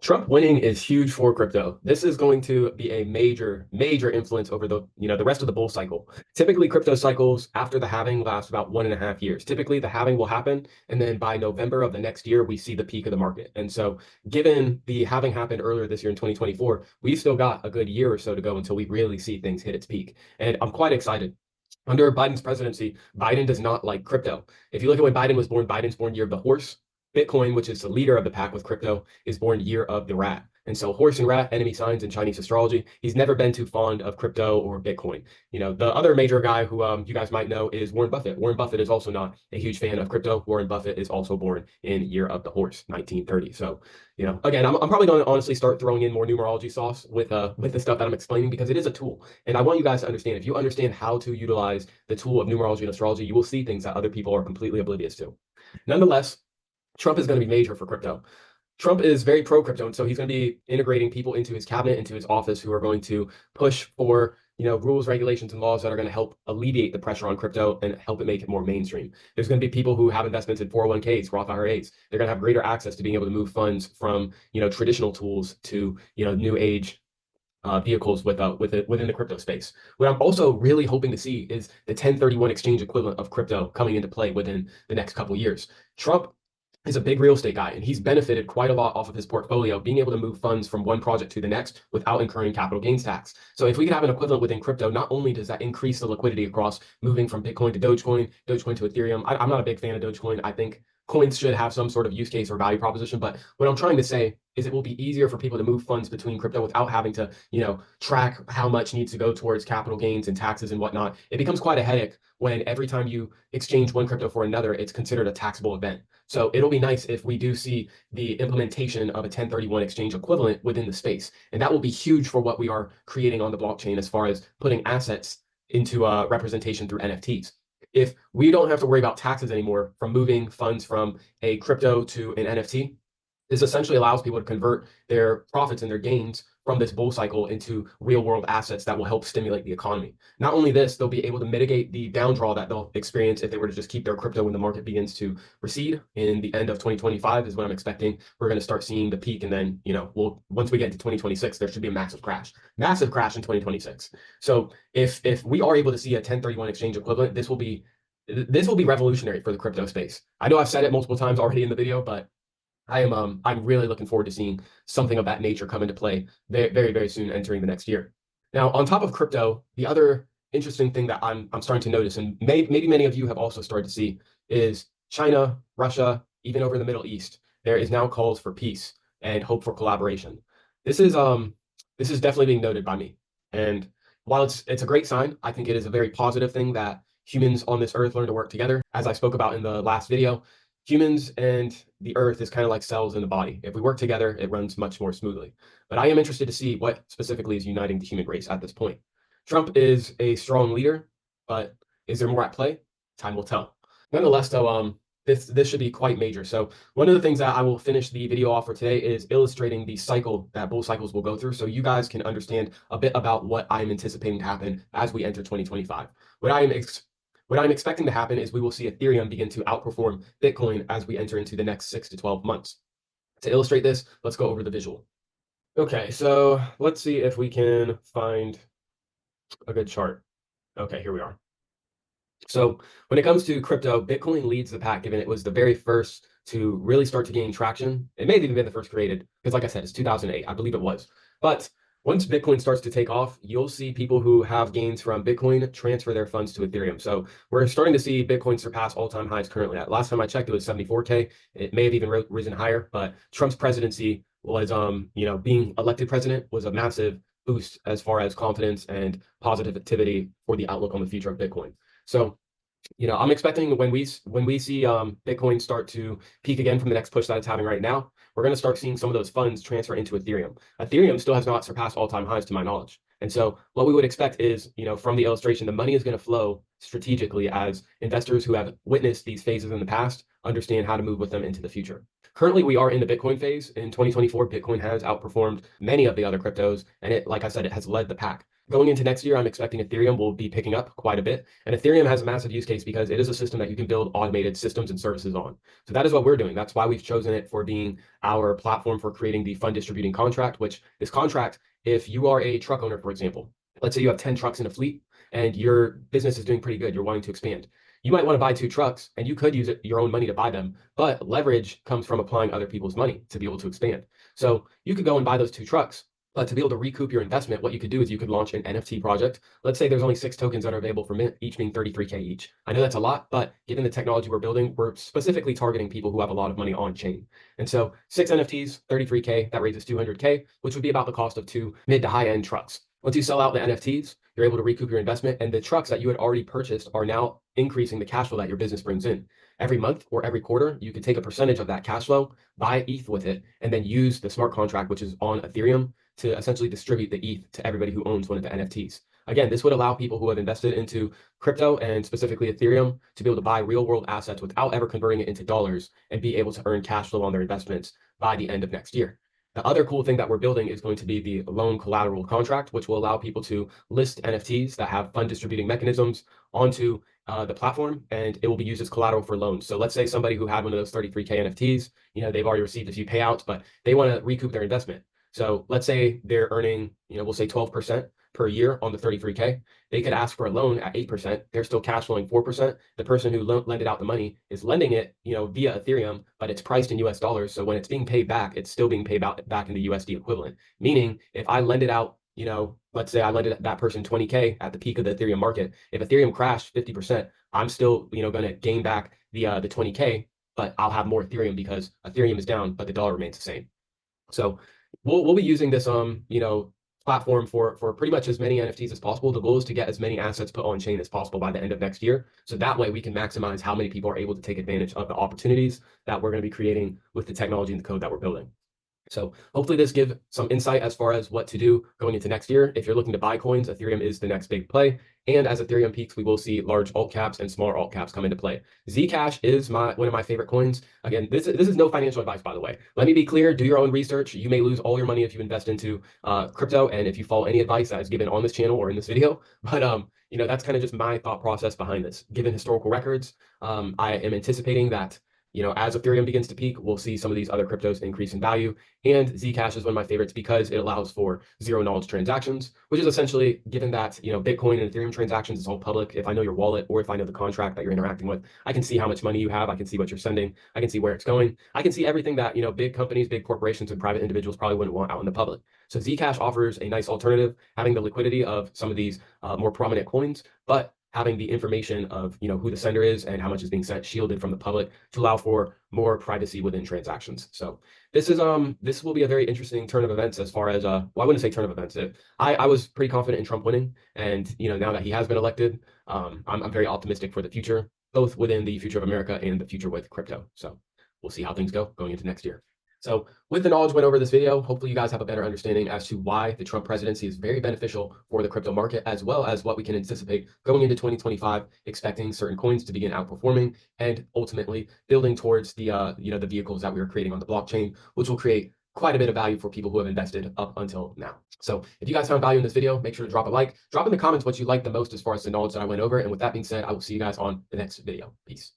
Trump winning is huge for crypto. This is going to be a major influence over the rest of the bull cycle. Typically, crypto cycles after the halving last about 1.5 years. Typically, the halving will happen, and then by November of the next year, we see the peak of the market. And so, given the halving happened earlier this year in 2024, we've still got a good year or so to go until we really see things hit its peak. And I'm quite excited. Under Biden's presidency, Biden does not like crypto. If you look at when Biden was born, Biden's born year of the horse. Bitcoin, which is the leader of the pack with crypto, is born year of the rat. And so horse and rat, enemy signs in Chinese astrology. He's never been too fond of crypto or Bitcoin. The other major guy who you guys might know is Warren Buffett. Warren Buffett is also not a huge fan of crypto. Warren Buffett is also born in year of the horse, 1930. So, again, I'm probably going to honestly start throwing in more numerology sauce with the stuff that I'm explaining because it is a tool. And I want you guys to understand, if you understand how to utilize the tool of numerology and astrology, you will see things that other people are completely oblivious to. Nonetheless, Trump is going to be major for crypto. Trump is very pro crypto, and so he's going to be integrating people into his cabinet, into his office, who are going to push for rules, regulations, and laws that are going to help alleviate the pressure on crypto and help it make it more mainstream. There's going to be people who have investments in 401ks, Roth IRAs. They're going to have greater access to being able to move funds from traditional tools to new age vehicles within the crypto space. What I'm also really hoping to see is the 1031 exchange equivalent of crypto coming into play within the next couple of years. Trump is a big real estate guy, and he's benefited quite a lot off of his portfolio, being able to move funds from one project to the next without incurring capital gains tax. So if we could have an equivalent within crypto, not only does that increase the liquidity across moving from Bitcoin to Dogecoin, Dogecoin to Ethereum. I'm not a big fan of Dogecoin. I think coins should have some sort of use case or value proposition. But what I'm trying to say is it will be easier for people to move funds between crypto without having to, track how much needs to go towards capital gains and taxes and whatnot. It becomes quite a headache when every time you exchange one crypto for another, it's considered a taxable event. So it'll be nice if we do see the implementation of a 1031 exchange equivalent within the space. And that will be huge for what we are creating on the blockchain as far as putting assets into representation through NFTs. If we don't have to worry about taxes anymore from moving funds from a crypto to an NFT, this essentially allows people to convert their profits and their gains from this bull cycle into real world assets that will help stimulate the economy. Not only this, they'll be able to mitigate the downdraw that they'll experience if they were to just keep their crypto when the market begins to recede. In the end of 2025 is what I'm expecting. We're going to start seeing the peak, and then, once we get into 2026, there should be a massive crash in 2026. So if we are able to see a 1031 exchange equivalent, this will be revolutionary for the crypto space. I know I've said it multiple times already in the video, but I'm really looking forward to seeing something of that nature come into play very soon, entering the next year. Now, on top of crypto, the other interesting thing that I'm starting to notice, and maybe many of you have also started to see, is China, Russia, even over the Middle East. There is now calls for peace and hope for collaboration. This is definitely being noted by me. And while it's a great sign, I think it is a very positive thing that humans on this earth learn to work together. As I spoke about in the last video, humans and the earth is kind of like cells in the body. If we work together, it runs much more smoothly. But I am interested to see what specifically is uniting the human race at this point. Trump is a strong leader, but is there more at play? Time will tell. Nonetheless, though, this should be quite major. So one of the things that I will finish the video off for today is illustrating the cycle that bull cycles will go through, so you guys can understand a bit about what I'm anticipating to happen as we enter 2025. What I'm expecting to happen is we will see Ethereum begin to outperform Bitcoin as we enter into the next 6 to 12 months. To illustrate this, let's go over the visual. Okay, so let's see if we can find a good chart. Okay, here we are. So when it comes to crypto, Bitcoin leads the pack, given it was the very first to really start to gain traction. It may have even been the first created, because like I said, it's 2008, I believe it was. But once Bitcoin starts to take off, you'll see people who have gains from Bitcoin transfer their funds to Ethereum. So we're starting to see Bitcoin surpass all-time highs currently. Last time I checked, it was 74K. It may have even risen higher, but Trump's presidency was, being elected president was a massive boost as far as confidence and positivity for the outlook on the future of Bitcoin. So, I'm expecting when we see Bitcoin start to peak again from the next push that it's having right now, we're going to start seeing some of those funds transfer into Ethereum. Ethereum still has not surpassed all-time highs to my knowledge. And so what we would expect is, from the illustration, the money is going to flow strategically as investors who have witnessed these phases in the past understand how to move with them into the future. Currently, we are in the Bitcoin phase. In 2024, Bitcoin has outperformed many of the other cryptos, and like I said, it has led the pack. Going into next year, I'm expecting Ethereum will be picking up quite a bit. And Ethereum has a massive use case because it is a system that you can build automated systems and services on. So that is what we're doing. That's why we've chosen it for being our platform for creating the fund distributing contract, which this contract, if you are a truck owner, for example, let's say you have 10 trucks in a fleet and your business is doing pretty good, you're wanting to expand. You might want to buy 2 trucks and you could use your own money to buy them, but leverage comes from applying other people's money to be able to expand. So you could go and buy those 2 trucks, but to be able to recoup your investment, what you could do is you could launch an NFT project. Let's say there's only 6 tokens that are available for mint, each being 33K each. I know that's a lot, but given the technology we're building, we're specifically targeting people who have a lot of money on chain. And so 6 NFTs, 33K, that raises 200K, which would be about the cost of 2 mid to high end trucks. Once you sell out the NFTs, you're able to recoup your investment, and the trucks that you had already purchased are now increasing the cash flow that your business brings in. Every month or every quarter, you could take a percentage of that cash flow, buy ETH with it, and then use the smart contract, which is on Ethereum, to essentially distribute the ETH to everybody who owns one of the NFTs. Again, this would allow people who have invested into crypto and specifically Ethereum to be able to buy real world assets without ever converting it into dollars and be able to earn cash flow on their investments by the end of next year. The other cool thing that we're building is going to be the loan collateral contract, which will allow people to list NFTs that have fund distributing mechanisms onto the platform, and it will be used as collateral for loans. So let's say somebody who had one of those 33K NFTs, they've already received a few payouts, but they want to recoup their investment. So let's say they're earning, we'll say 12% per year on the 33K. They could ask for a loan at 8%. They're still cash flowing 4%. The person who lended out the money is lending it, via Ethereum, but it's priced in US dollars. So when it's being paid back, it's still being paid back in the USD equivalent. Meaning if I lend it out, let's say I lended that person 20K at the peak of the Ethereum market. If Ethereum crashed 50%, I'm still, going to gain back the 20K, but I'll have more Ethereum because Ethereum is down, but the dollar remains the same. So we'll be using this platform for pretty much as many NFTs as possible. The goal is to get as many assets put on chain as possible by the end of next year. So that way we can maximize how many people are able to take advantage of the opportunities that we're going to be creating with the technology and the code that we're building. So hopefully this gives some insight as far as what to do going into next year. If you're looking to buy coins, Ethereum is the next big play. And as Ethereum peaks, we will see large alt caps and smaller alt caps come into play. Zcash is one of my favorite coins. Again, this is no financial advice, by the way. Let me be clear, do your own research. You may lose all your money if you invest into crypto and if you follow any advice that is given on this channel or in this video. But that's kind of just my thought process behind this. Given historical records, I am anticipating that as Ethereum begins to peak, we'll see some of these other cryptos increase in value. And Zcash is one of my favorites because it allows for zero knowledge transactions, which is essentially given that, Bitcoin and Ethereum transactions is all public. If I know your wallet or if I know the contract that you're interacting with, I can see how much money you have. I can see what you're sending. I can see where it's going. I can see everything that, big companies, big corporations, and private individuals probably wouldn't want out in the public. So Zcash offers a nice alternative, having the liquidity of some of these more prominent coins, but having the information of who the sender is and how much is being sent shielded from the public to allow for more privacy within transactions. So this will be a very interesting turn of events as far as well, I wouldn't say turn of events. I was pretty confident in Trump winning, and now that he has been elected, I'm very optimistic for the future, both within the future of America and the future with crypto. So we'll see how things go going into next year. So with the knowledge went over this video, hopefully you guys have a better understanding as to why the Trump presidency is very beneficial for the crypto market, as well as what we can anticipate going into 2025, expecting certain coins to begin outperforming and ultimately building towards the the vehicles that we are creating on the blockchain, which will create quite a bit of value for people who have invested up until now. So if you guys found value in this video, make sure to drop a like, drop in the comments what you liked the most as far as the knowledge that I went over. And with that being said, I will see you guys on the next video. Peace.